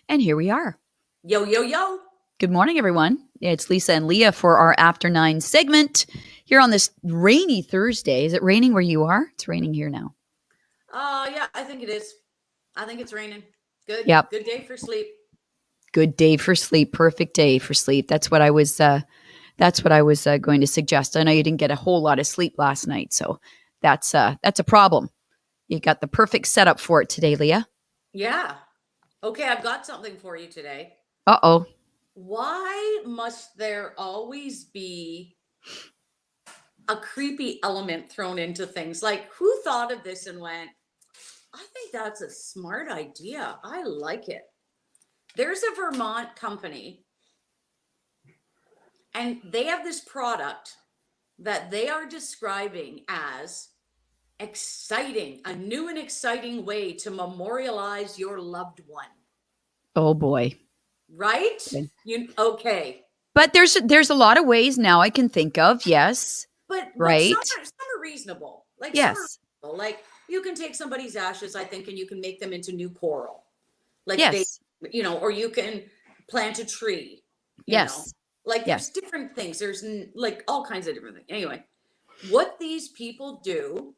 And here we are. Yo, yo, yo. Good morning, everyone. It's Lisa and Leah for our After 9 segment here on this rainy Thursday. Is it raining where you are? It's raining here now. Yeah, I think it is. I think it's raining. Good. Yep. Good day for sleep. Good day for sleep. Perfect day for sleep. That's what I was. Going to suggest. I know you didn't get a whole lot of sleep last night, so that's a problem. You got the perfect setup for it today, Leah. Yeah. Okay, I've got something for you today. Uh-oh. Why must there always be a creepy element thrown into things? Like, who thought of this and went, I think that's a smart idea. I like it. There's a Vermont company, and they have this product that they are describing as exciting, a new and exciting way to memorialize your loved one. Oh boy. Right? Okay. Okay. But there's a lot of ways now I can think of. Yes. But Right. some are reasonable. Like some are Yes. reasonable. Like you can take somebody's ashes, I think, and you can make them into new coral. Like Yes. or you can plant a tree. Yes. Like there's Yes. different things. There's like all kinds of different things. Anyway, what these people do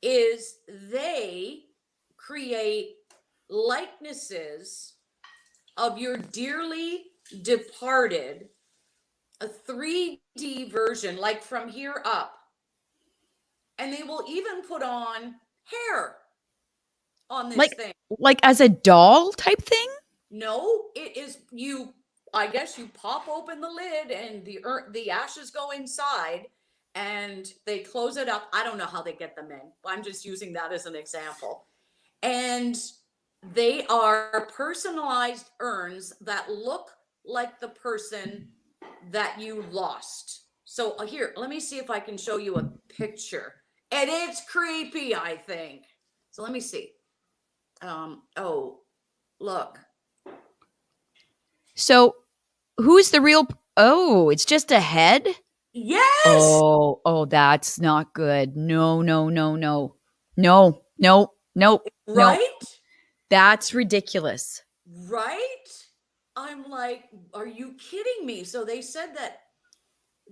is they create likenesses of your dearly departed, a 3D version, like from here up. And they will even put on hair on this thing. Like as a doll type thing? No, it is I guess you pop open the lid and the ashes go inside and they close it up. I don't know how they get them in. I'm just using that as an example. And they are personalized urns that look like the person that you lost. So here, let me see if I can show you a picture. And it's creepy, I think. So let me see. Oh, look. So who's the real? Oh, it's just a head? Yes. Oh, that's not good. No, no, no, no. No, no, no, no. Right? That's ridiculous. Right? I'm like, are you kidding me? So they said that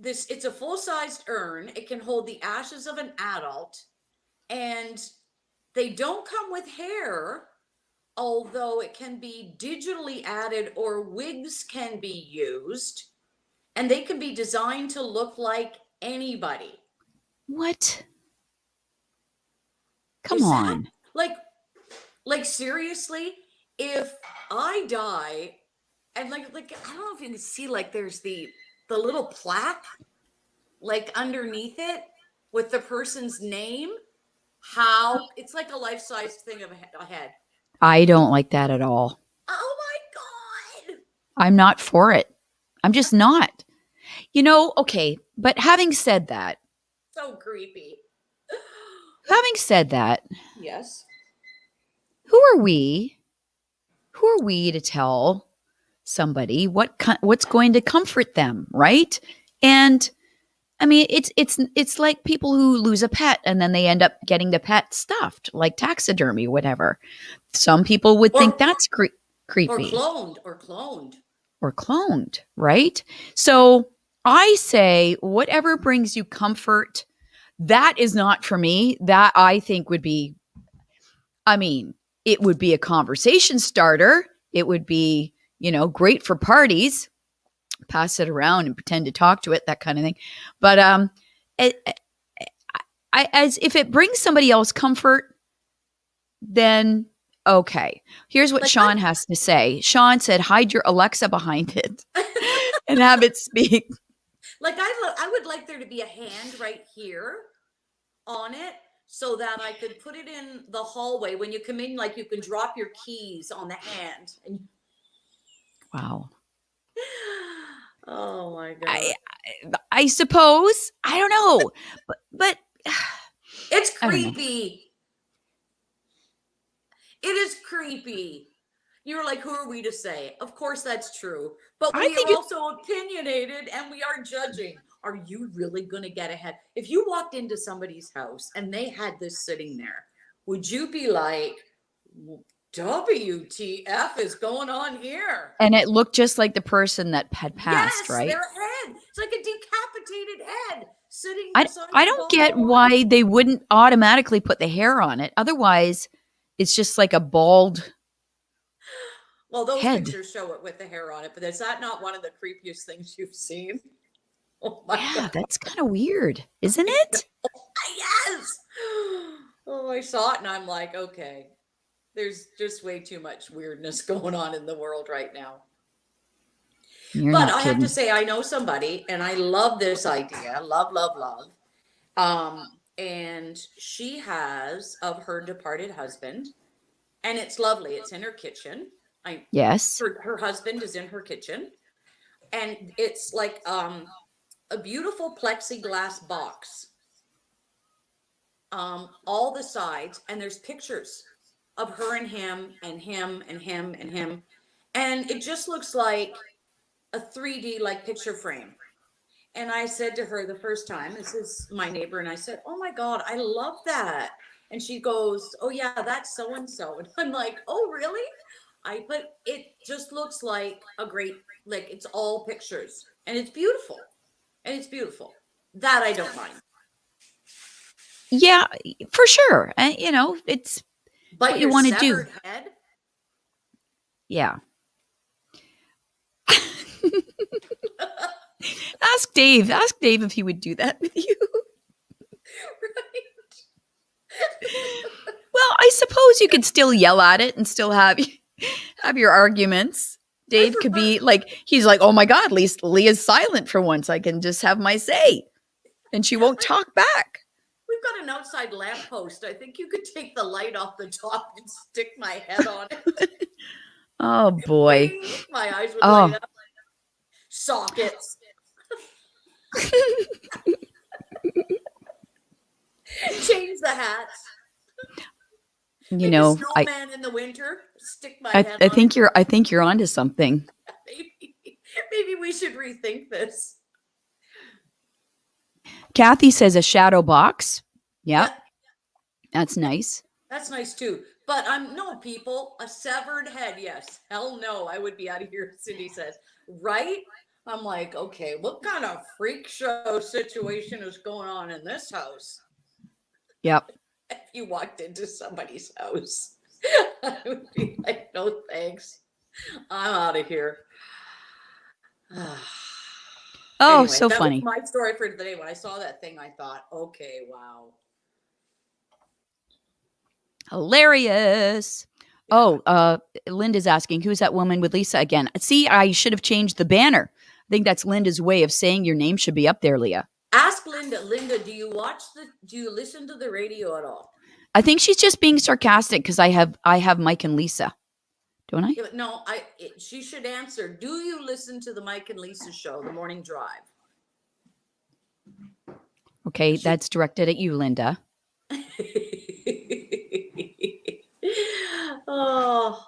it's a full-sized urn. It can hold the ashes of an adult, and they don't come with hair, although it can be digitally added or wigs can be used, and they can be designed to look like anybody. What? Come Is that on. like seriously? If I die and like I don't know if you can see, like there's the little plaque like underneath it with the person's name. How it's like a life-size thing of a head. I don't like that at all. Oh my god. I'm not for it. I'm just not. Okay, but So creepy. having said that, Yes. who are we? Who are we to tell somebody what's going to comfort them, right? And I mean, it's like people who lose a pet and then they end up getting the pet stuffed, like taxidermy, whatever. Some people would think that's creepy or cloned or cloned, right? So I say, whatever brings you comfort, that is not for me. That I think would be, I mean, it would be a conversation starter. It would be, great for parties. Pass it around and pretend to talk to it, that kind of thing. But as if it brings somebody else comfort, then okay. Here's what Sean has to say. Sean said, hide your Alexa behind it and have it speak. Like I would like there to be a hand right here on it so that I could put it in the hallway when you come in, like you can drop your keys on the hand. Wow. Oh my god. I suppose. I don't know. But it's creepy. It is creepy. You're like, who are we to say? Of course that's true. But we are also opinionated and we are judging. Are you really going to get ahead? If you walked into somebody's house and they had this sitting there, would you be like, WTF is going on here? And it looked just like the person that had passed, Yes, right? their head. It's like a decapitated head sitting I beside I the don't bottom get of water. why they wouldn't automatically put the hair on it. Otherwise, it's just like a bald Well, those head. pictures show it with the hair on it, but is that not one of the creepiest things you've seen? Oh my Yeah, God. that's kind of weird, isn't it? Yes. Oh, I saw it and I'm like, okay, there's just way too much weirdness going on in the world right now. You're But not I have to kidding. say, I know somebody and I love this idea. Love, love, love. And she has of her departed husband, and it's lovely. It's in her kitchen. I Yes. her husband is in her kitchen, and it's like a beautiful plexiglass box, all the sides, and there's pictures of her and him and him and him and him, and it just looks like a 3D like picture frame. And I said to her the first time, this is my neighbor, and I said, "Oh my God, I love that." And she goes, "Oh yeah, that's so and so." And I'm like, "Oh really?" But it just looks like a great, like it's all pictures, and it's beautiful, and it's beautiful. That I don't mind. Yeah, for sure. It's But what you your want to do. severed head, Yeah. Ask Dave. Ask Dave if he would do that with you. right? Well, I suppose you could still yell at it and still have your arguments. I Dave could prefer. be like, he's like, oh my God, at least Leah's silent for once. I can just have my say. And she won't talk back. We've got an outside lamppost. I think you could take the light off the top and stick my head on it. Oh boy. Bing! My eyes would light Oh, up. Sockets. Change the hats. you Make a know, I snowman in the winter. Stick my I, head I on it. think you're onto something. Maybe, maybe we should rethink this. Kathy says a shadow box. Yep, Yeah, that's nice. that's nice too. But I'm no people. A severed head. Yes. Hell no. I would be out of here. Cindy says. Right. I'm like, okay, what kind of freak show situation is going on in this house? Yep. If you walked into somebody's house, I would be like, no thanks. I'm out of here. Oh, Anyway, so that was funny. my story for today. When I saw that thing, I thought, okay, wow. Hilarious. Yeah. Oh, Linda's asking, who's that woman with Lisa again? See, I should have changed the banner. I think that's Linda's way of saying your name should be up there, Leah. Ask Linda. Linda, do you listen to the radio at all? I think she's just being sarcastic because I have Mike and Lisa, don't I? Yeah, but no, she should answer. Do you listen to the Mike and Lisa show, The Morning Drive? Okay, She, that's directed at you, Linda. oh,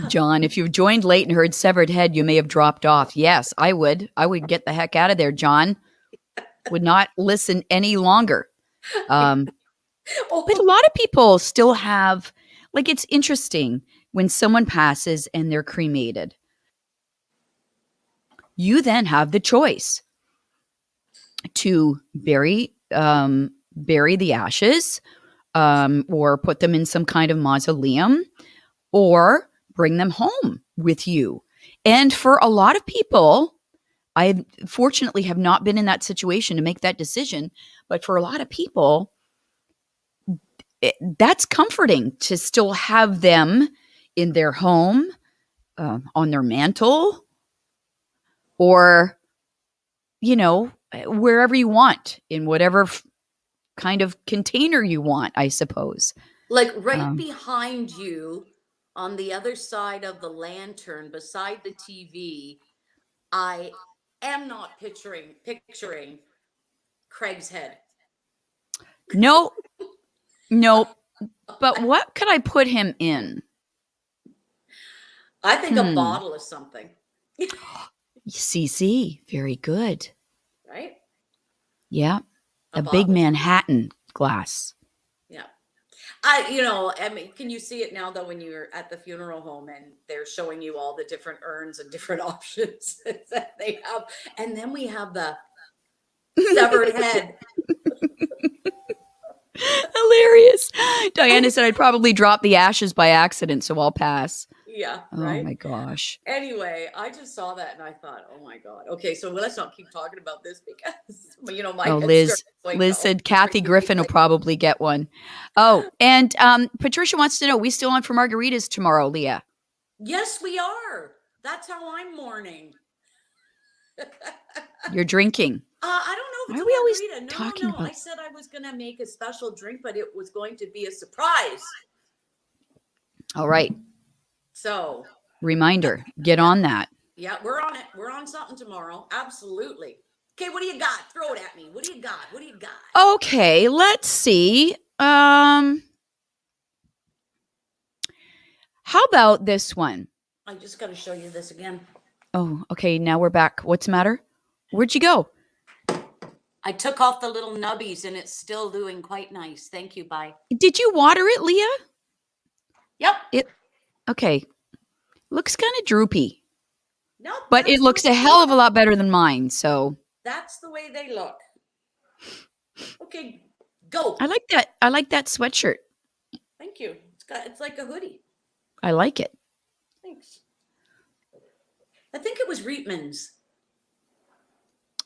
John, if you've joined late and heard severed head, you may have dropped off. Yes, I would. I would get the heck out of there, John. Would not listen any longer. But a oh, lot of people still have, like, it's interesting when someone passes and they're cremated. You then have the choice to bury the ashes, or put them in some kind of mausoleum, or bring them home with you. And for a lot of people, I fortunately have not been in that situation to make that decision. But for a lot of people, that's comforting to still have them in their home, on their mantle, or, wherever you want, in whatever kind of container you want, I suppose. like right Um, behind you on the other side of the lantern beside the TV, I am not picturing Craig's head. no, no. But what could I put him in? I think a Hmm. bottle is something, CC, very good. right? Yeah, A a big bottle. Manhattan glass. Yeah. I mean, can you see it now though when you're at the funeral home and they're showing you all the different urns and different options that they have, and then we have the severed head. Hilarious. Diana said I'd probably drop the ashes by accident, so I'll pass. Yeah, Oh right. my gosh. Anyway, I just saw that and I thought, oh my God. Okay, so let's not keep talking about this because my Oh, head's starting to wake Liz up. said Kathy Griffin will probably get one. Oh, and Patricia wants to know, we still on for margaritas tomorrow, Leah? Yes, we are. That's how I'm mourning. You're drinking. I don't know Why if it's are a we always margarita. talking No. I about said I was going to make a special drink, but it was going to be a surprise. All right. So, Reminder, get yeah, on that. yeah, we're on it. We're on something tomorrow. Absolutely. Okay, what do you got? Throw it at me. What do you got? What do you got? Okay, let's see. How about this one? I just got to show you this again. Oh, okay, now we're back. What's the matter? Where'd you go? I took off the little nubbies and it's still doing quite nice. Thank you. Bye. Did you water it, Leah? Yep. Okay. Looks kind of droopy. Nope. But it looks a hell of a lot better than mine, so. That's the way they look. Okay, go. I like that. I like that sweatshirt. Thank you. It's like a hoodie. I like it. Thanks. I think it was Reitman's.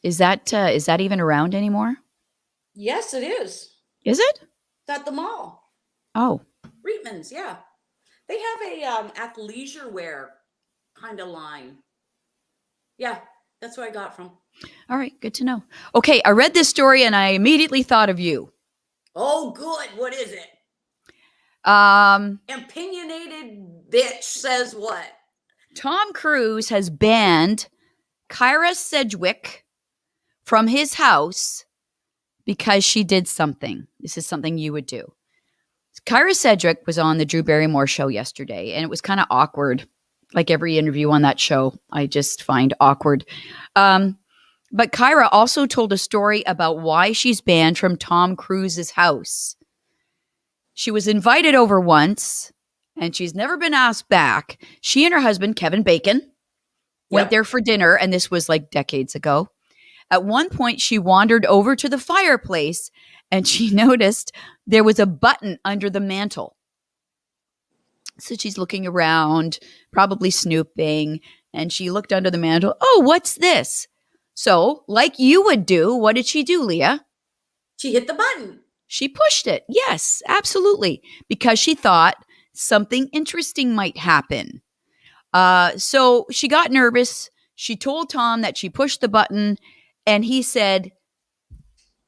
Is that even around anymore? Yes, it is. Is it? It's at the mall. Oh. Reitman's, yeah. They have a athleisure wear kind of line. Yeah, that's where I got from. All right, good to know. Okay, I read this story and I immediately thought of you. Oh, good. What is it? Opinionated bitch says what? Tom Cruise has banned Kyra Sedgwick from his house because she did something. This is something you would do. Kyra Sedgwick was on the Drew Barrymore show yesterday, and it was kind of awkward. Like every interview on that show, I just find awkward. But Kyra also told a story about why she's banned from Tom Cruise's house. She was invited over once, and she's never been asked back. She and her husband, Kevin Bacon, went there for dinner, and this was like decades ago. At one point, she wandered over to the fireplace, and she noticed there was a button under the mantle. So she's looking around, probably snooping, and she looked under the mantle. Oh, what's this? So, like you would do, what did she do, Leah? She hit the button. She pushed it. Yes, absolutely. Because she thought something interesting might happen. So she got nervous. She told Tom that she pushed the button, and he said,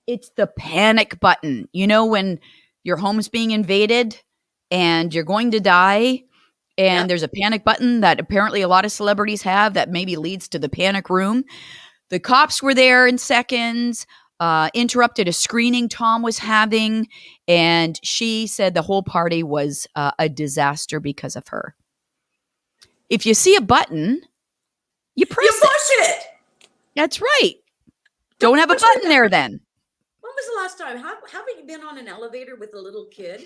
it's the panic button. You know, when your home's being invaded and you're going to die, and there's a panic button that apparently a lot of celebrities have that maybe leads to the panic room. The cops were there in seconds, interrupted a screening Tom was having, and she said the whole party was a disaster because of her. If you see a button, you press You push it. That's right. Don't have a button there then. When was the last time? Haven't you been on an elevator with a little kid?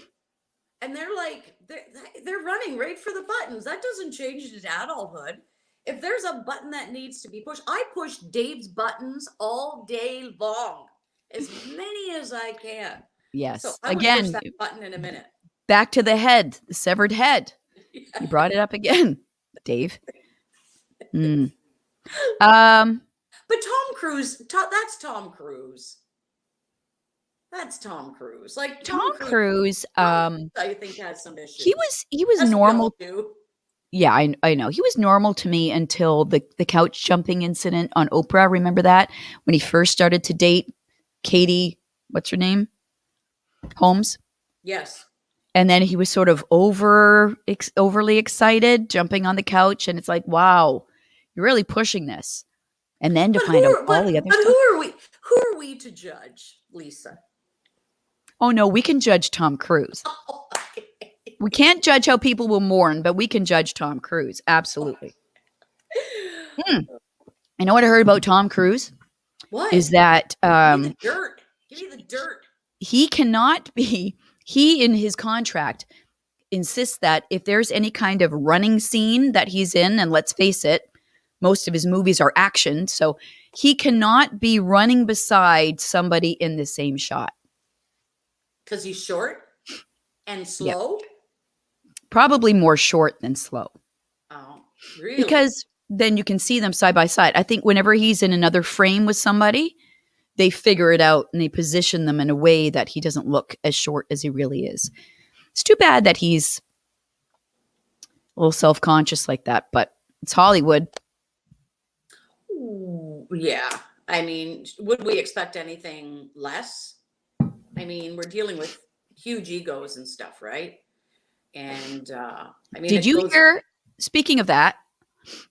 And they're like, they're running right for the buttons. That doesn't change his adulthood. If there's a button that needs to be pushed, I push Dave's buttons all day long, as many as I can. Yes. So I Again, would push that button in a minute. Back to the head, the severed head. You brought it up again, Dave. But Tom Cruise, that's Tom Cruise. That's Tom Cruise. Like Tom Cruise, I think has some issues. He was normal. Yeah, I know. He was normal to me until the couch jumping incident on Oprah. Remember that? When he first started to date Katie, what's her name? Holmes. Yes. And then he was sort of overly excited, jumping on the couch, and it's like, wow, you're really pushing this. And then to find out all the other stuff. Who are we to judge, Lisa? Oh no, we can judge Tom Cruise. Oh, okay. We can't judge how people will mourn, but we can judge Tom Cruise. Absolutely. You know what I heard about Tom Cruise? What? Is that Give me the dirt. Give me the dirt. he cannot be he in his contract insists that if there's any kind of running scene that he's in, and let's face it, most of his movies are action, so he cannot be running beside somebody in the same shot. Because he's short and Yep. slow? Probably more short than slow. Oh, really? Because then you can see them side by side. I think whenever he's in another frame with somebody, they figure it out and they position them in a way that he doesn't look as short as he really is. It's too bad that he's a little self-conscious like that, but it's Hollywood. Ooh, yeah. I mean, would we expect anything less? I mean, we're dealing with huge egos and stuff, right? And I mean, Did it you goes hear, speaking of that,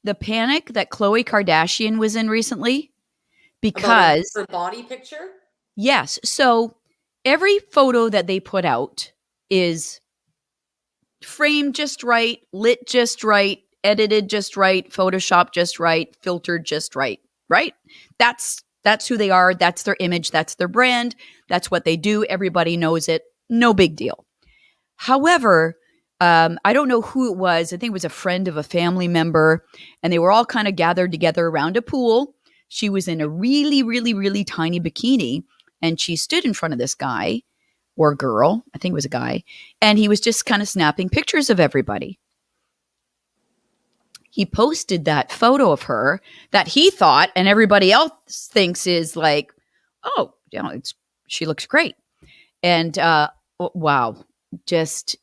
the panic that Khloe Kardashian was in recently? about her, Because, her body picture. yes, so every photo that they put out is framed just right, lit just right, edited just right, Photoshop just right, filtered just right, right? That's who they are, that's their image, that's their brand, that's what they do, everybody knows it, no big deal. However, I don't know who it was. I think it was a friend of a family member, and they were all kind of gathered together around a pool. She was in a really, really, really tiny bikini, and she stood in front of this guy or girl. I think it was a guy, and he was just kind of snapping pictures of everybody. He posted that photo of her that he thought and everybody else thinks is like, oh, you know, she looks great. And wow, just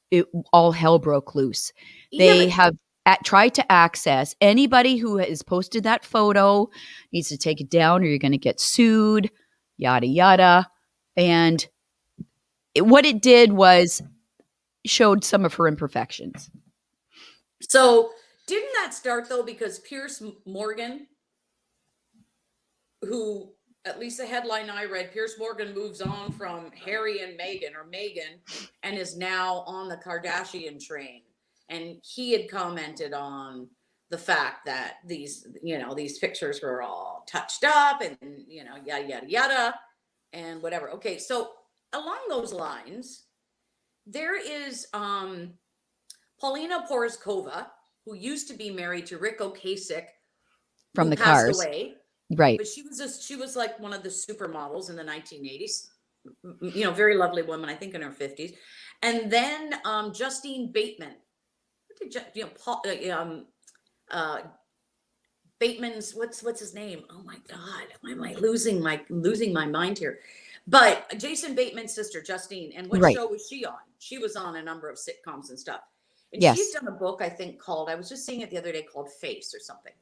all hell broke loose. Yeah, They but have tried to access anybody who has posted that photo needs to take it down or you're going to get sued, yada, yada. And what it did was showed some of her imperfections. so didn't that start though because Pierce Morgan, who at least the headline I read, Pierce Morgan moves on from Harry and Meghan or Meghan and is now on the Kardashian train. And he had commented on the fact that these, you know, these pictures were all touched up and, you know, yada, yada, yada, and whatever. Okay. So along those lines, there is Paulina Porizkova, who used to be married to Rick Ocasek, From who the passed cars. away, Right. but she was like one of the supermodels in the 1980s. You know, very lovely woman, I think in her 50s. And then Justine Bateman. What did you know? Paul, uh, Bateman's what's his name? Oh my God, why am I losing my mind here? But Jason Bateman's sister, Justine, and what Right. show was she on? She was on a number of sitcoms and stuff. And she's Yes. done a book, I think, called, I was just seeing it the other day, called Face or something.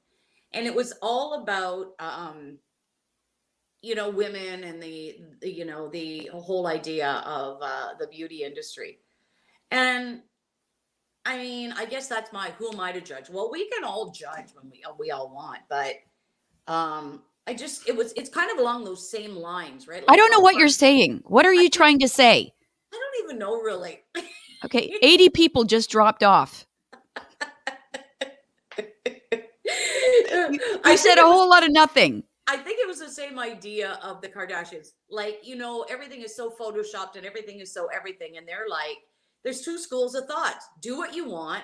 And it was all about you know, women and the you know, the whole idea of the beauty industry. And I mean, I guess that's my, who am I to judge? Well, we can all judge when we all want, but I just, it's kind of along those same lines, right? I Like don't know how what far, you're saying. What are I you trying to say? don't even know really. Okay, 80 people just dropped off. You I said think a it was whole lot of nothing. I think it was the same idea of the Kardashians. Like, you know, everything is so photoshopped and everything is so everything. And they're like, there's two schools of thought. Do what you want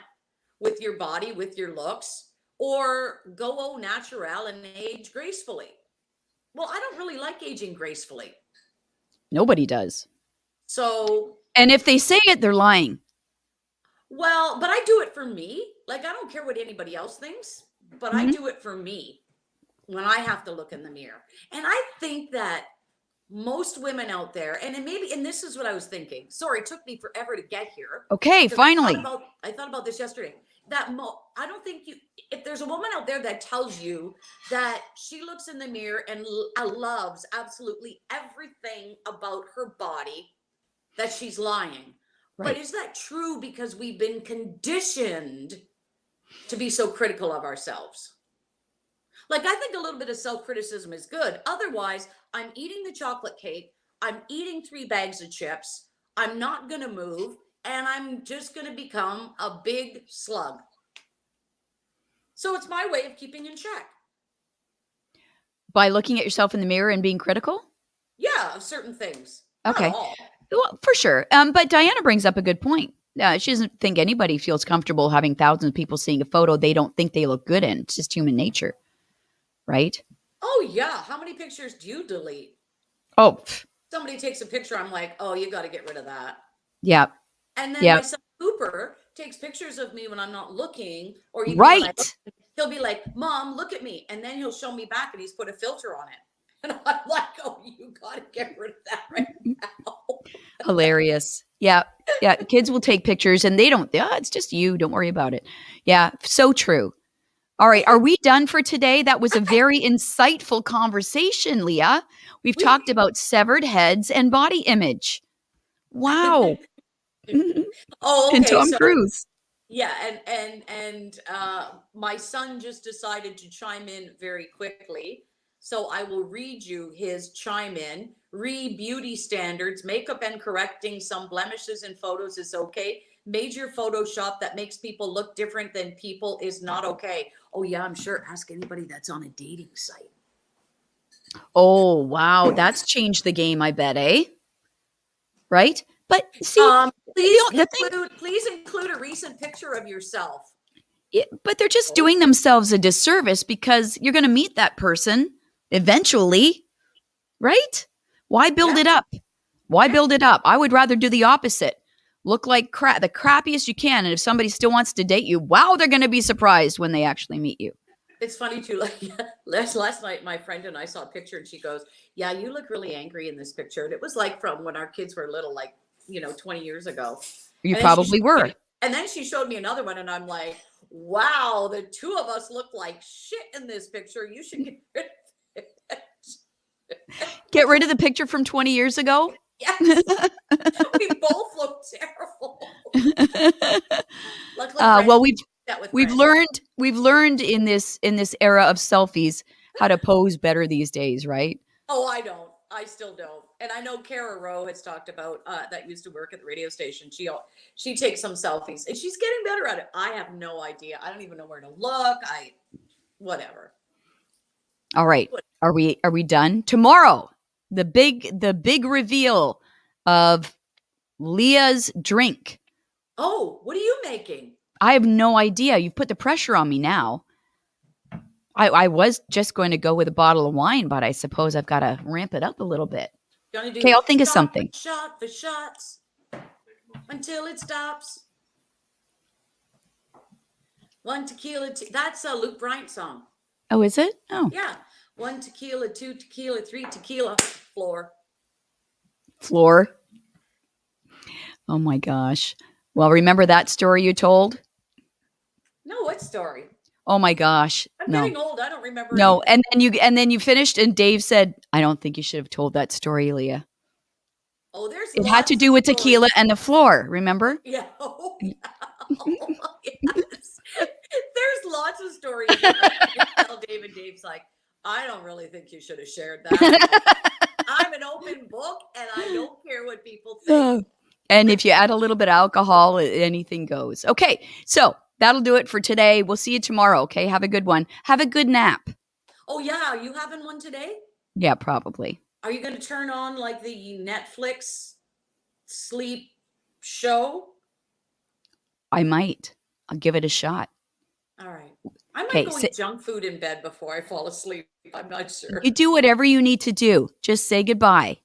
with your body, with your looks, or go au natural and age gracefully. Well, I don't really like aging gracefully. Nobody does. So, And if they say it, they're lying. well, but I do it for me. Like, I don't care what anybody else thinks, but I Mhm. do it for me when I have to look in the mirror. And I think that most women out there, and maybe, and this is what I was thinking. Sorry, it took me forever to get here Okay, because finally. I thought about this yesterday. That I don't think you, if there's a woman out there that tells you that she looks in the mirror and loves absolutely everything about her body, that she's lying. But Right. is that true because we've been conditioned to be so critical of ourselves? Like, I think a little bit of self criticism is good. Otherwise, I'm eating the chocolate cake, I'm eating 3 bags of chips, I'm not going to move, and I'm just going to become a big slug. So it's my way of keeping in check. By looking at yourself in the mirror and being critical? Yeah, of certain things. Not Okay. all. Well, for sure. But Diana brings up a good point. She doesn't think anybody feels comfortable having thousands of people seeing a photo they don't think they look good in. It's just human nature, right? Oh yeah. How many pictures do you delete? Oh, Somebody takes a picture, I'm like, oh, you got to get rid of that. yeah, And then yeah, my son Cooper takes pictures of me when I'm not looking, or even when I look, right. he'll be like, Mom, look at me. And then he'll show me back and he's put a filter on it. And I'm like, oh, you got to get rid of that right now. Hilarious. Yeah, yeah. Kids will take pictures and they don't. Yeah, it's just you. Don't worry about it. Yeah, so true. All right, are we done for today? That was a very insightful conversation, Leah. We've We, talked about severed heads and body image. Wow. oh, And okay. Tom So Cruise. yeah, and my son just decided to chime in very quickly. So I will read you his chime in. Beauty standards, makeup and correcting some blemishes in photos is okay. Major Photoshop that makes people look different than people is not okay. Oh yeah, I'm sure. Ask anybody that's on a dating site. Oh, wow. That's changed the game, I bet, eh? Right? But see, the thing, Please include a recent picture of yourself. but they're just Oh, doing themselves a disservice because you're going to meet that person eventually, right? Why build yeah, it up? Why yeah. build it up? I would rather do the opposite. Look like crap, the crappiest you can. And if somebody still wants to date you, wow, they're going to be surprised when they actually meet you. It's funny too. Like last night, my friend and I saw a picture, and she goes, "Yeah, you look really angry in this picture." And it was like from when our kids were little, like 20 years ago. You And then she probably showed me, were. and then she showed me another one, and I'm like, "Wow, the two of us look like shit in this picture. You should get rid of it." Get rid of the picture from 20 years ago. Yes, we both look terrible. Luckily, Well, friends we've that with we've friends. learned we've learned in this era of selfies how to pose better these days, right? Oh, I don't. I still don't. And I know Kara Rowe has talked about that used to work at the radio station. She takes some selfies and she's getting better at it. I have no idea. I don't even know where to look. I whatever. All right. Are we done? Tomorrow, the big reveal of Leah's drink. Oh, what are you making? I have no idea. You put the pressure on me now. I was just going to go with a bottle of wine, but I suppose I've got to ramp it up a little bit. You want to Okay, do I'll think of shot for something. shot for shots until it stops. One tequila. That's a Luke Bryant song. Oh, is it? Oh, Yeah. One tequila, two tequila, three tequila. Floor. floor. Oh my gosh. Well, remember that story you told? No, what story? Oh my gosh. I'm No. getting old. I don't remember No. anything. And then you finished and Dave said, "I don't think you should have told that story, Leah. Oh, there's It had to lots of do with stories. tequila and the floor, remember?" Yeah. Oh, yeah. Oh, yes. There's lots of stories that I tell David. Dave's like, I don't really think you should have shared that. I'm an open book and I don't care what people think. And if you add a little bit of alcohol, anything goes. Okay, so that'll do it for today. We'll see you tomorrow. Okay, have a good one. Have a good nap. Oh, yeah. Are you having one today? Yeah, probably. Are you going to turn on like the Netflix sleep show? I might. I'll give it a shot. All right. I might Okay, go so eat junk food in bed before I fall asleep. I'm not sure. you do whatever you need to do. Just say goodbye.